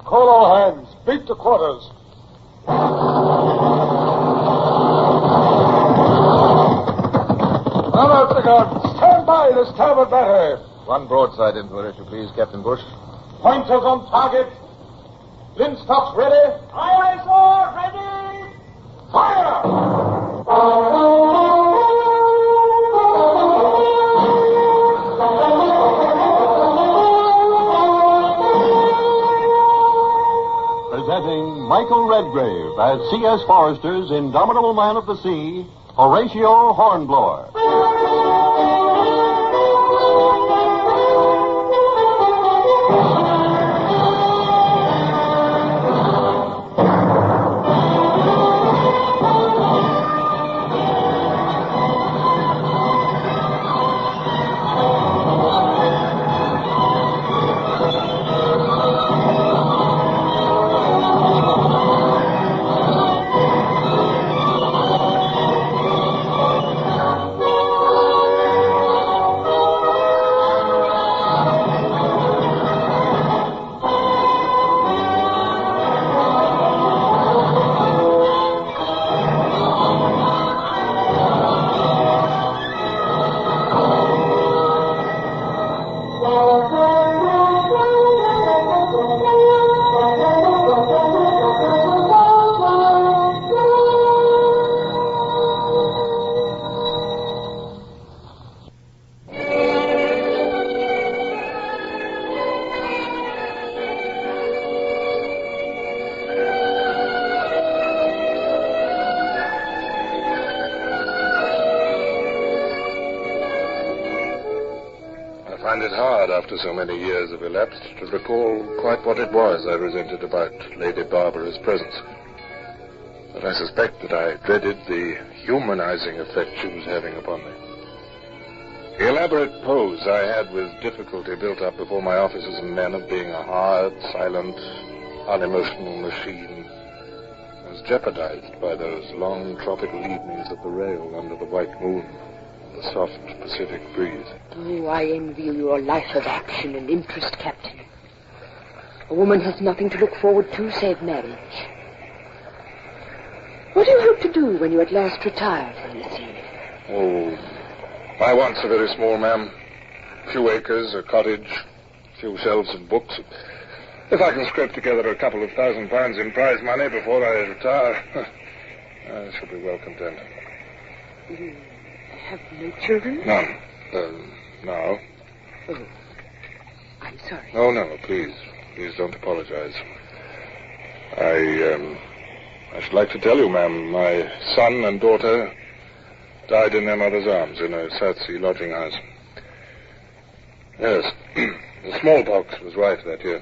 Call all hands. Beat to quarters. Now out the guns. Stand by the starboard battery. One broadside into it, if you please, Captain Bush. Pointers on target. Linstock's ready. Aye, sir. Ready. Fire! Presenting Michael Redgrave as C.S. Forrester's Indomitable Man of the Sea, Horatio Hornblower. I find it hard, after so many years have elapsed, to recall quite what it was I resented about Lady Barbara's presence. But I suspect that I dreaded the humanizing effect she was having upon me. The elaborate pose I had with difficulty built up before my officers and men of being a hard, silent, unemotional machine was jeopardized by those long tropical evenings at the rail under the white moon, the soft Pacific breeze. Oh, I envy you your life of action and interest, Captain. A woman has nothing to look forward to save marriage. What do you hope to do when you at last retire from the sea? Oh, my wants are very small, ma'am. A few acres, a cottage, a few shelves of books. If I can scrape together £2,000 in prize money before I retire, I shall be well content. You have no children? None. No. Oh, I'm sorry. Oh, no, please. Please don't apologize. I should like to tell you, ma'am, my son and daughter died in their mother's arms in a South Sea lodging house. Yes, the smallpox was rife that year.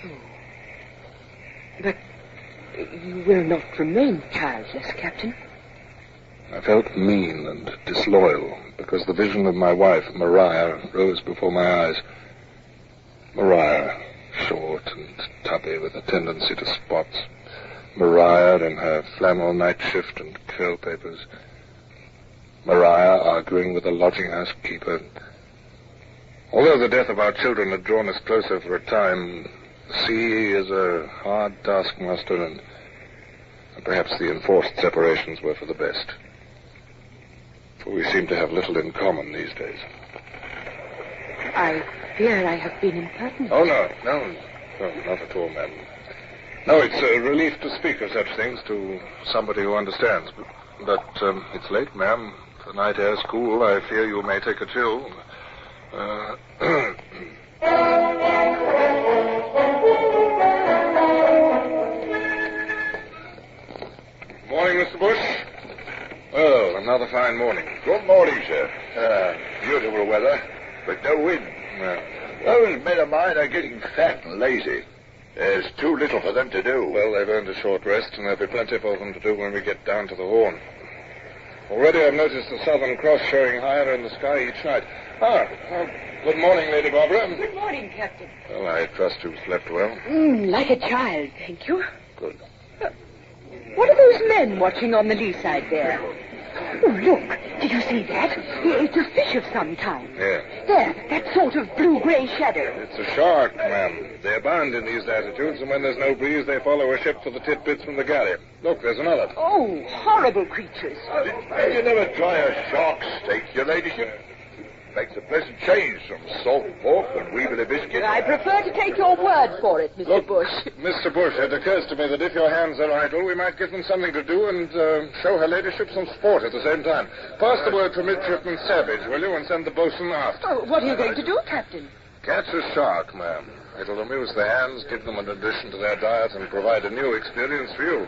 Oh. But you will not remain childless, Captain. I felt mean and disloyal because the vision of my wife, Maria, rose before my eyes. Maria, short and tubby with a tendency to spots. Maria in her flannel night shift and curl papers. Maria arguing with the lodging house keeper. Although the death of our children had drawn us closer for a time, the sea is a hard taskmaster, and perhaps the enforced separations were for the best. For we seem to have little in common these days. I fear I have been impertinent. Oh, no, not at all, ma'am. No, it's a relief to speak of such things to somebody who understands. But it's late, ma'am. The night air's cool. I fear you may take a chill. Morning, Mr. Bush. Well, another fine morning. Good morning, sir. Beautiful weather, but no wind. Those men of mine are getting fat and lazy. There's too little for them to do. Well, they've earned a short rest, and there'll be plenty for them to do when we get down to the Horn. Already I've noticed the Southern Cross showing higher in the sky each night. Good morning, Lady Barbara. Good morning, Captain. Well, I trust you've slept well. Like a child, thank you. Good. What are those men watching on the lee side there? Oh, look. Did you see that? It's a fish of some kind. Yeah. There, that sort of blue-gray shadow. It's a shark, ma'am. They abound in these latitudes, and when there's no breeze, they follow a ship for the titbits from the galley. Look, there's another. Oh, horrible creatures. Did you never try a shark steak, your ladyship? Makes a pleasant change from salt pork and weevily biscuit. I prefer to take your word for it, Mr. Look, Bush. Mr. Bush, it occurs to me that if your hands are idle, we might give them something to do and show her ladyship some sport at the same time. Pass the word for Midshipman Savage, will you, and send the boatswain aft. Oh, what are you going to do, Captain? Catch a shark, ma'am. It'll amuse the hands, give them an addition to their diet, and provide a new experience for you.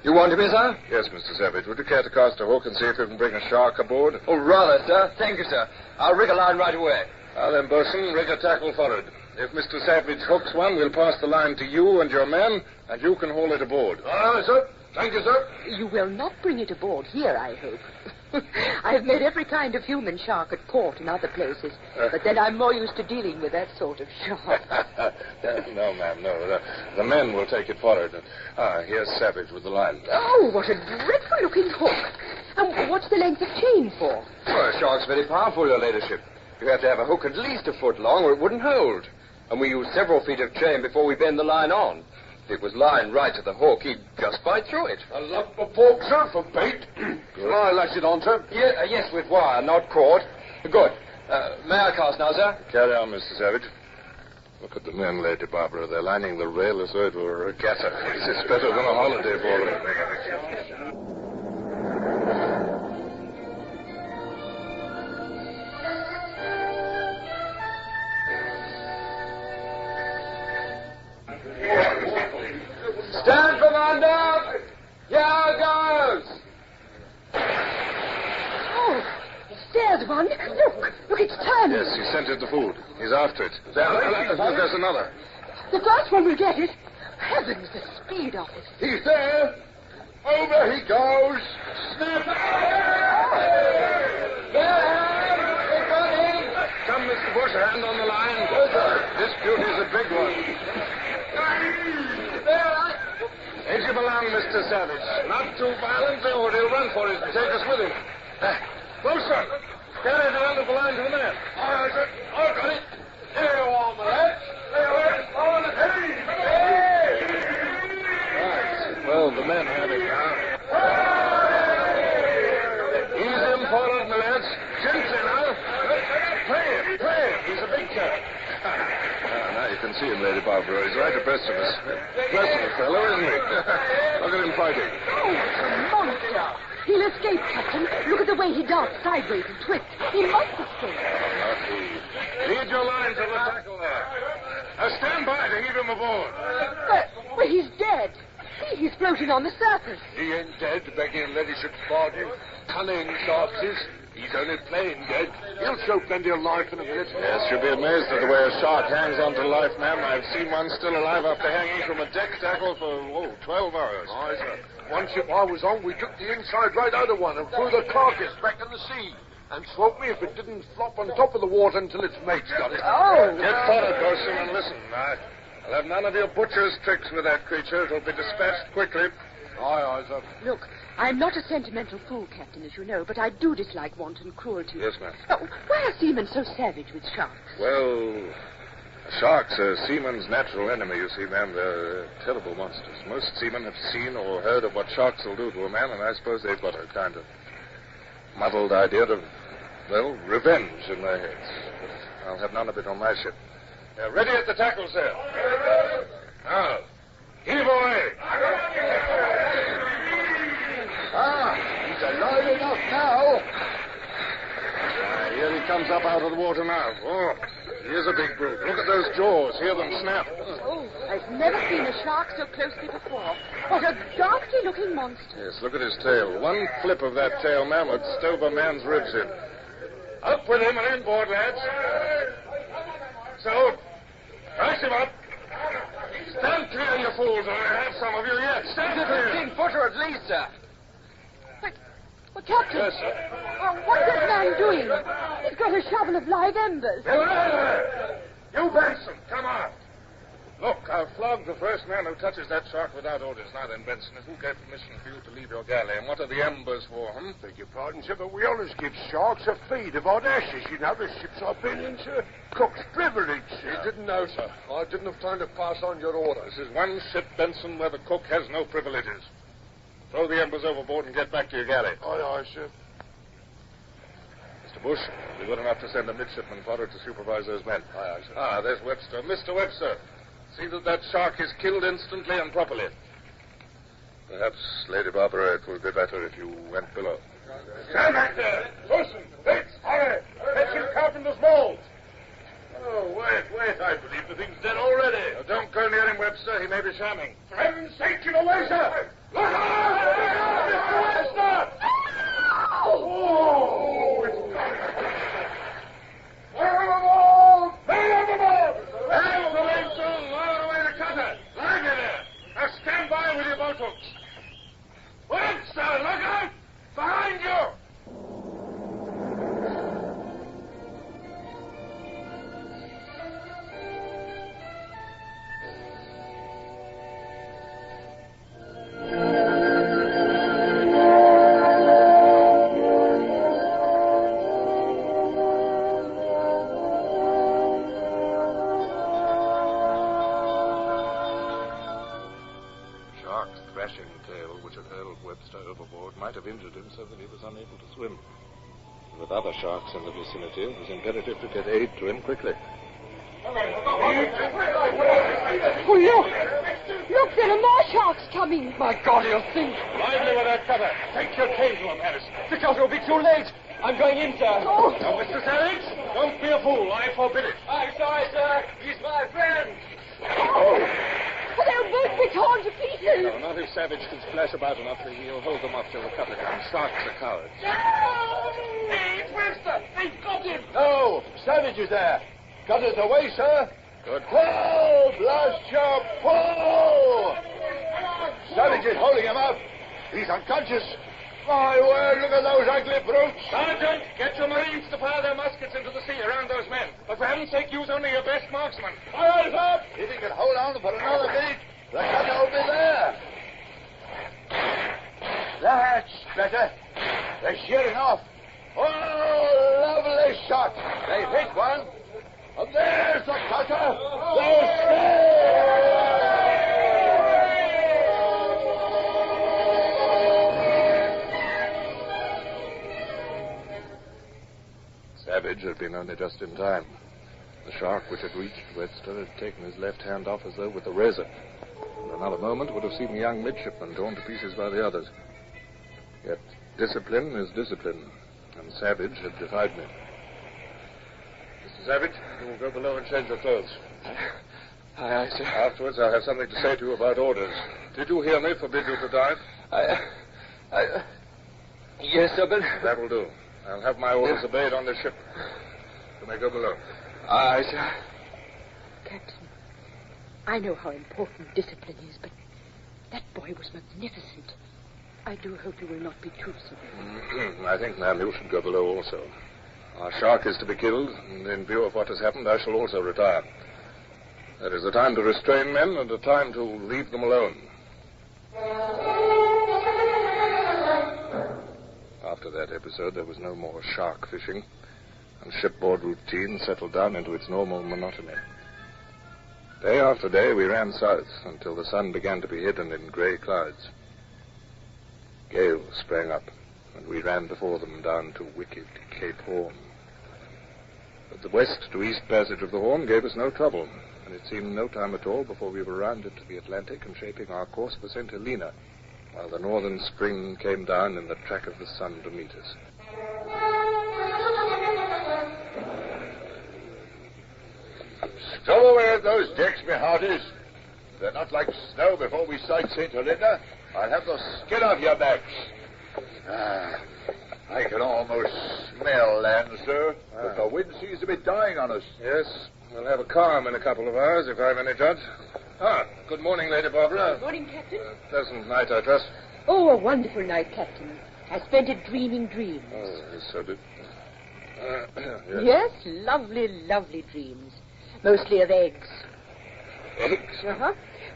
You want me, sir? Yes, Mr. Savage. Would you care to cast a hook and see if you can bring a shark aboard? Oh, rather, sir. Thank you, sir. I'll rig a line right away. Now then, boatswain, rig a tackle forward. If Mr. Savage hooks one, we'll pass the line to you and your men, and you can haul it aboard. Aye, sir. Thank you, sir. You will not bring it aboard here, I hope. I've met every kind of human shark at port and other places, but then I'm more used to dealing with that sort of shark. No, ma'am, no. The men will take it forward. Here's Savage with the line. Oh, what a dreadful-looking hook. And what's the length of chain for? Well, a shark's very powerful, your ladyship. You have to have a hook at least a foot long or it wouldn't hold. And we use several feet of chain before we bend the line on. If it was lined right to the hook, he'd just bite through it. A lump of pork, sir, for bait. Shall I lash it on, sir? Yes, with wire, not cord. Good. May I cast now, sir? Carry on, Mr. Savage. Look at the men, Lady Barbara. They're lining the rail as though it were a regatta. It's better than a holiday for them. Stand from under! Here goes! Oh, there's one. Look, it's turning. Yes, he scented the food. He's after it. There's another. The first one will get it. Heavens, the speed of it. He's there. Over he goes. Snap! Come, Mr. Bush, a hand on the line. This beauty's a big one. Edge him along, Mr. Savage. Not too violently, or he'll run for it and take us with him. Bosun, carry the end of the line to the man. All right, sir. I've got it. Here you are, my lads. On the Right. Well, the men have it now. Ease him forward, my lads. Gently now. Play him. He's a big chap. Now you can see him, Lady Barbara. He's right abreast of us. Pleasant fellow, isn't he? Look at him fighting. Oh, it's a monster. He'll escape, Captain. Look at the way he darts sideways and twists. He must escape. Not he. Lead your line to the tackle there. Stand by to heave him aboard. But he's dead. See, he's floating on the surface. He ain't dead, begging ladyship's pardon. Cunning, Sharks is. He's only plain dead. He'll show plenty of life in a minute. Yes, you'll be amazed at the way a shark hangs on to life, ma'am. I've seen one still alive after hanging from a deck tackle for, 12 hours. Aye, sir. One ship I was on, we took the inside right out of one and threw the carcass back in the sea. And swope me if it didn't flop on top of the water until its mates got it. Oh. Get forward, Bosun, and listen. I'll have none of your butcher's tricks with that creature. It'll be dispatched quickly. Aye, sir. Look, I'm not a sentimental fool, Captain, as you know, but I do dislike wanton cruelty. Yes, ma'am. Oh, why are seamen so savage with sharks? Well, sharks are seaman's natural enemy, you see, ma'am. They're terrible monsters. Most seamen have seen or heard of what sharks will do to a man, and I suppose they've got a kind of muddled idea of, revenge in their heads. But I'll have none of it on my ship. Ready at the tackles there. Now, heave away. He's alive enough now. Here he comes up out of the water now. Oh, he is a big brute. Look at those jaws. Hear them snap. Oh, I've never seen a shark so closely before. What a ghastly-looking monster. Yes, look at his tail. One flip of that tail, ma'am, would stove a man's ribs in. Up with him and inboard, lads. So, brace him up. Stand clear, you fools, or I have some of you yet. Stand clear. 15-footer at least, sir. Well, Captain. Yes, sir. What's that man doing? He's got a shovel of live embers. You Benson, come on. Look, I'll flog the first man who touches that shark without orders. Now then, Benson, who gave permission for you to leave your galley? And what are the embers for, Beg your pardon, sir, but we always give sharks a feed of hot ashes. You know, the ships I've been in, sir. Cook's privilege, sir. He didn't know, sir. I didn't have time to pass on your orders. This is one ship, Benson, where the cook has no privileges. Throw the embers overboard and get back to your galley. Aye, aye, sir. Mr. Bush, be good enough to send a midshipman forward to supervise those men. Aye, aye, sir. Ah, there's Webster. Mr. Webster, see that shark is killed instantly and properly. Perhaps, Lady Barbara, it would be better if you went below. Stand back there! Wilson, Hicks, hurry! Fetch your carpenter's molds! Oh, wait. I believe the thing's dead already. Now, don't go near him, Webster. He may be shamming. For heaven's sake, get away, sir! Look out! Mr. Webster! Oh, it's Man overboard! Man overboard! That's the mainsail! Lower away the cutter! Line it there! Now stand by with your boat hooks. Webster, look out! Behind you! Overboard might have injured him so that he was unable to swim. With other sharks in the vicinity, it was imperative to get aid to him quickly. Oh, look! Look, there are more sharks coming. My God, he'll sink. Lively with that cutter. Take your cane to him, Harris. The cutter will be too late. I'm going in, sir. Oh. Now, Mr. Savage, don't be a fool. I forbid it. I'm sorry, sir. He's my friend. Oh, they'll both be torn to pieces. No, not if Savage can splash about enough. He'll hold them up till the cutter comes. Sharks are cowards. Hey, it's Webster. They've got him. No, Savage is there. Cutter's away, sir. Good. Pull! Blast your pull! Savage is holding him up. He's unconscious. My word, look at those ugly brutes. Sergeant, get your Marines to fire their muskets into the sea around those men. But for heaven's sake, use only your best marksmen. All right, sir. If he can hold on for another minute, the cutter will be there. That's better. They're shearing off. Oh, lovely shot. They've hit one. And there's the cutter. They're saved. Savage had been only just in time. The shark which had reached Webster had taken his left hand off as though with a razor. In another moment would have seen the young midshipman torn to pieces by the others. Yet discipline is discipline, and Savage had defied me. Mr. Savage, you will go below and change your clothes. Aye, sir. Afterwards, I'll have something to say to you about orders. Did you hear me forbid you to dive? Yes, sir, but... That will do. I'll have my orders obeyed on this ship. You may go below. Aye, sir. Captain, I know how important discipline is, but that boy was magnificent. I do hope you will not be too severe. I think, ma'am, you should go below also. Our shark is to be killed, and in view of what has happened, I shall also retire. There is a time to restrain men and a time to leave them alone. After that episode, there was no more shark fishing, and shipboard routine settled down into its normal monotony. Day after day, we ran south until the sun began to be hidden in grey clouds. Gales sprang up, and we ran before them down to wicked Cape Horn. But the west to east passage of the Horn gave us no trouble, and it seemed no time at all before we were rounded to the Atlantic and shaping our course for St. Helena, while the northern spring came down in the track of the sun to meet us. Stow away at those decks, me hearties. They're not like snow before we sight St. Helena. I'll have the skin off your backs. I can almost smell land, sir. But the wind seems to be dying on us. Yes, we'll have a calm in a couple of hours, if I'm any judge. Good morning, Lady Barbara. Good morning, Captain. Pleasant night, I trust. Oh, a wonderful night, Captain. I spent it dreaming dreams. Oh, yes, so did... Yes, lovely, lovely dreams. Mostly of eggs. Eggs? Uh-huh.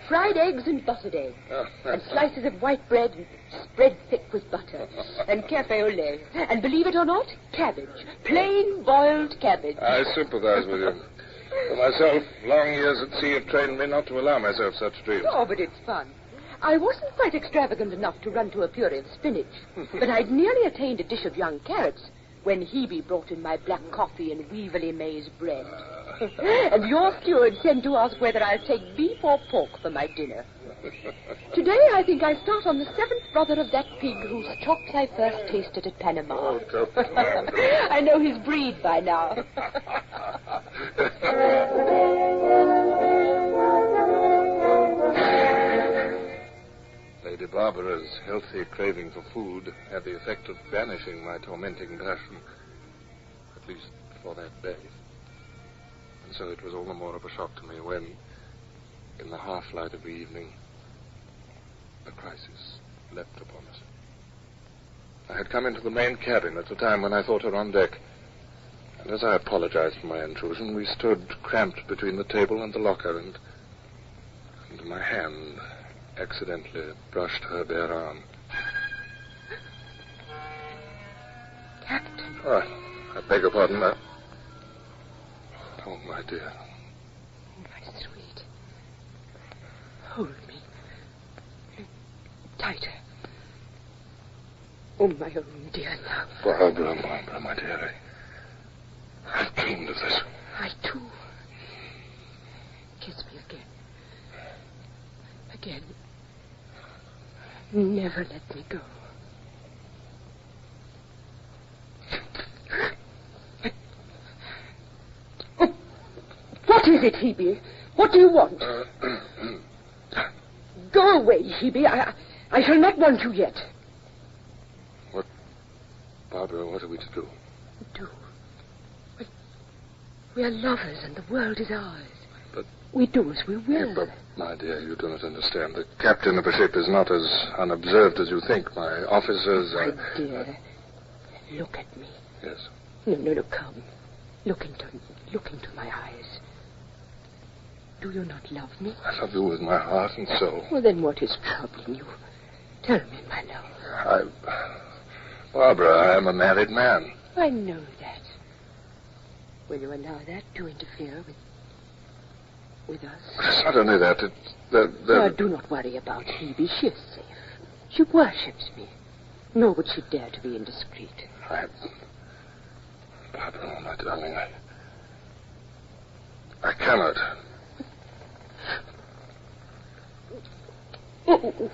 Fried eggs and buttered eggs. Oh. And slices of white bread and spread thick with butter. And cafe au lait. And believe it or not, cabbage. Plain boiled cabbage. I sympathize with you. For myself, long years at sea have trained me not to allow myself such dreams. Oh, but it's fun. I wasn't quite extravagant enough to run to a puree of spinach, but I'd nearly attained a dish of young carrots when Hebe brought in my black coffee and weevilly maize bread. And your steward sent to ask whether I'll take beef or pork for my dinner. Today, I think I start on the seventh brother of that pig whose chops I first tasted at Panama. I know his breed by now. Lady Barbara's healthy craving for food had the effect of banishing my tormenting passion, at least for that day. And so it was all the more of a shock to me when, in the half-light of the evening, a crisis leapt upon us. I had come into the main cabin at the time when I thought her on deck, and as I apologized for my intrusion, we stood cramped between the table and the locker, and my hand accidentally brushed her bare arm. Captain. Oh, I beg your pardon. Oh, my dear. My sweet. Hold me. Tighter. Oh, my own dear love. Barbara, my dear. I've dreamed of this. I, too. Kiss me again. Again. Never let me go. What is it, Hebe? What do you want? Go away, Hebe. I shall not want you yet. What? Barbara, what are we to do? Do? We are lovers and the world is ours. But... we do as we will. Yeah, but, my dear, you do not understand. The captain of a ship is not as unobserved as you think. My officers are... My dear, look at me. Yes. No, come. Look into my eyes. Do you not love me? I love you with my heart and soul. Well, then what is troubling you? Tell me, my love. Barbara, I am a married man. I know that. Will you allow that to interfere with us? It's not only that. No, do not worry about Hebe. She is safe. She worships me. Nor would she dare to be indiscreet. Barbara, my darling, I cannot. Oh.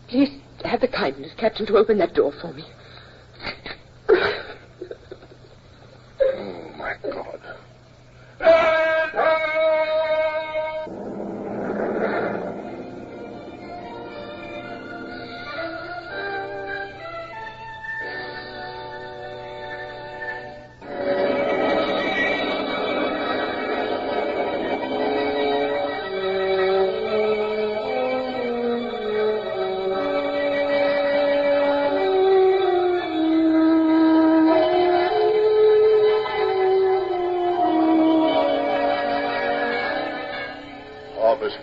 Please have the kindness, Captain, to open that door for me. Oh, my God.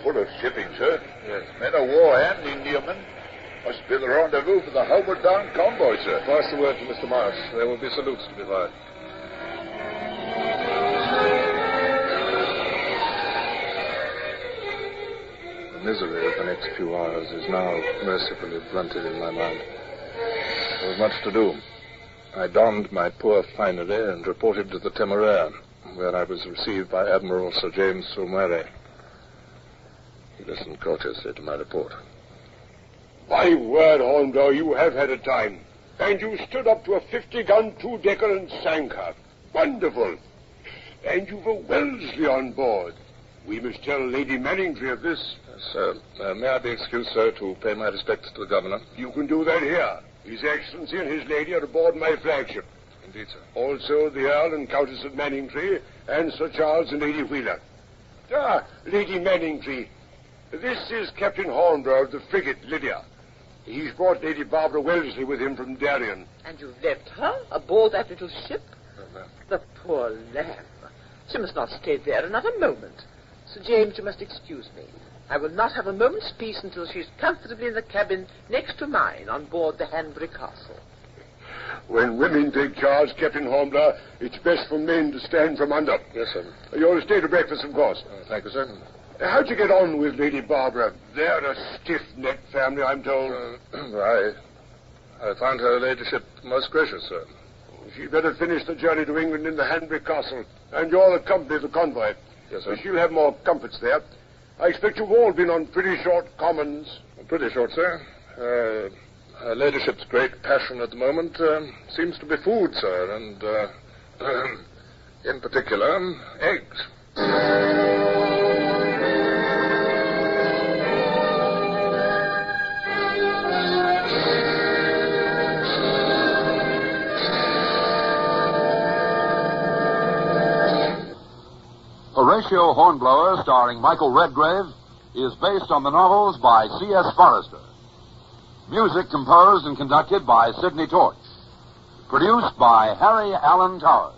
Full of shipping, sir. Yes. Men of war and Indiamen. Must be the rendezvous for the homeward bound convoy, sir. Pass the word to Mr. Marsh. There will be salutes to be fired. The misery of the next few hours is now mercifully blunted in my mind. There was much to do. I donned my poor finery and reported to the Temeraire, where I was received by Admiral Sir James Saumarez. He listened courteously to my report. My word, Hornblower, you have had a time. And you stood up to a 50-gun two-decker and sank her. Wonderful. And you've a Wellesley on board. We must tell Lady Manningtree of this. Sir, may I be excused, sir, to pay my respects to the governor? You can do that here. His Excellency and his lady are aboard my flagship. Indeed, sir. Also the Earl and Countess of Manningtree and Sir Charles and Lady Wheeler. Lady Manningtree. This is Captain Hornblower of the frigate Lydia. He's brought Lady Barbara Wellesley with him from Darien. And you've left her aboard that little ship? The poor lamb. She must not stay there another moment. Sir James, you must excuse me. I will not have a moment's peace until she's comfortably in the cabin next to mine on board the Hanbury Castle. When women take charge, Captain Hornblower, it's best for men to stand from under. Yes, sir. You'll stay to breakfast, of course. Thank you, sir. How'd you get on with Lady Barbara? They're a stiff-necked family, I'm told. I found her ladyship most gracious, sir. She'd better finish the journey to England in the Hanbury Castle, and you'll accompany the convoy. Yes, sir. She'll have more comforts there. I expect you've all been on pretty short commons. Pretty short, sir. Her ladyship's great passion at the moment seems to be food, sir, and, in particular, eggs. Horatio Hornblower, starring Michael Redgrave, is based on the novels by C.S. Forrester. Music composed and conducted by Sidney Torch. Produced by Harry Allen Towers.